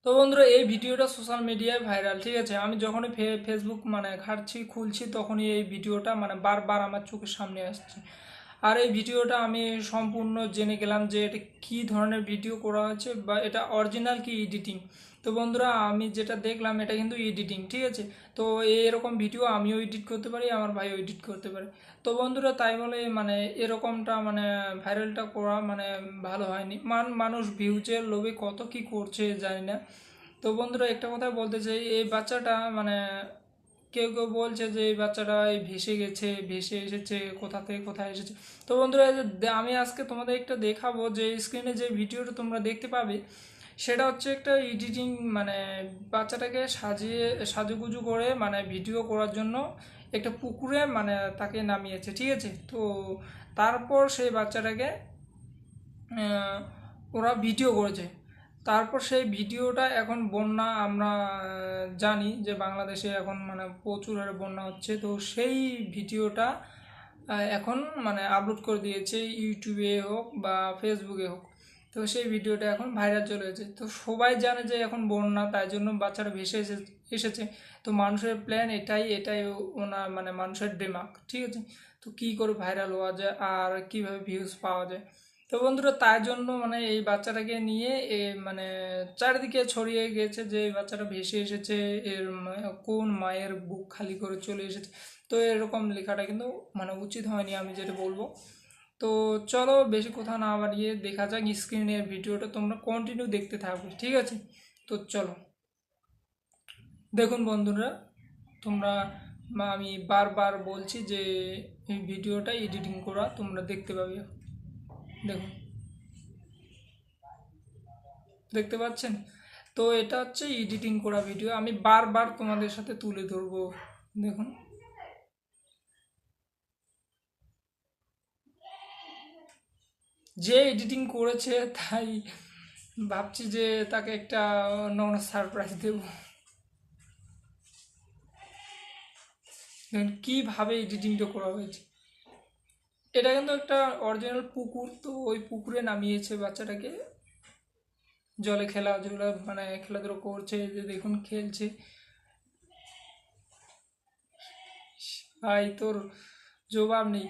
তো বন্ধুরা এই ভিডিওটা সোশ্যাল মিডিয়ায় ভাইরাল, ঠিক আছে। আমি যখনই ফেসবুক ঘাঁটছি খুলছি তখনই এই ভিডিওটা বারবার আমার চোখের সামনে আসছে। আর এই ভিডিওটা আমি সম্পূর্ণ জেনে গেলাম যে এটা কী ধরনের ভিডিও করা হয়েছে বা এটা অরিজিনাল কি এডিটিং। তো বন্ধুরা আমি যেটা দেখলাম এটা কিন্তু এডিটিং, ঠিক আছে। তো এরকম ভিডিও আমিও এডিট করতে পারি, আমার ভাইও এডিট করতে পারে। তো বন্ধুরা তাই বলে এরকমটা ভাইরালটা করা ভালো হয়নি। মানুষ ভিউজের লোভে কত কি করছে জানি না। তো বন্ধুরা একটা কথা বলতে চাই, এই বাচ্চাটা কেউ কেউ বলছে যে এই বাচ্চাটা এই ভেসে গেছে, ভেসে এসেছে, কোথা থেকে কোথায় এসেছে। তো বন্ধুরা এই যে আমি আজকে তোমাদের একটা দেখাবো যে স্ক্রিনে যে ভিডিওটা তোমরা দেখতে পাবে সেটা হচ্ছে একটা এডিটিং, বাচ্চাটাকে সাজিয়ে সাজুগুজু করে ভিডিও করার জন্য একটা পুকুরে তাকে নামিয়েছে, ঠিক আছে। তো তারপর সেই বাচ্চাটাকে আহ, ওরা ভিডিও করেছে। তারপর সেই ভিডিওটা এখন বন্যা, আমরা জানি যে বাংলাদেশে এখন প্রচুর হারে বন্যা হচ্ছে। তো সেই ভিডিওটা এখন আপলোড করে দিয়েছে ইউটিউবে হোক বা ফেসবুকে হোক। তো সেই ভিডিওটা এখন ভাইরাল চলে গেছে। তো সবাই জানে যে এখন বন্যা, তাই জন্য বাচ্চারা এসেছে। তো মানুষের প্ল্যান এটাই এটাই ওনা মানুষের দিমাগ, ঠিক আছে। তো কী করে ভাইরাল হওয়া যায় আর কিভাবে ভিউজ পাওয়া যায়। তো বন্ধুরা তাই জন্য এই বাচ্চাটাকে নিয়ে মানে চারিদিকে ছড়িয়ে গেছে যে এই বাচ্চাটা ভেসে এসেছে, কোন মায়ের বুক খালি করে চলে এসেছে। তো এরকম লেখাটা কিন্তু উচিত হয়নি, আমি যেটা বলবো। তো চলো বেশি কথা না বাড়িয়ে দেখা যাক স্ক্রিনের ভিডিওটা, তোমরা কন্টিনিউ দেখতে থাকবে, ঠিক আছে। তো চলো দেখুন বন্ধুরা, তোমরা আমি বারবার বলছি যে এই ভিডিওটা এডিটিং করা, তোমরা দেখতে পাবে। দেখুন, দেখতে পাচ্ছেন। তো এটা হচ্ছে এডিটিং করা ভিডিও, আমি বারবার তোমাদের সাথে তুলে ধরবো। দেখুন, যে এডিটিং করেছে তাই ভাবছি যে তাকে একটা অন্য কোনো সারপ্রাইজ দেব। দেখুন কীভাবে এডিটিংটা করা হয়েছে। এটা কিন্তু একটা অরিজিনাল পুকুর, তো ওই পুকুরে নামিয়েছে বাচ্চাটাকে। জলে খেলাধুলা খেলাধুলো করছে, যে দেখুন খেলছে। ভাই তোর জবাব নেই।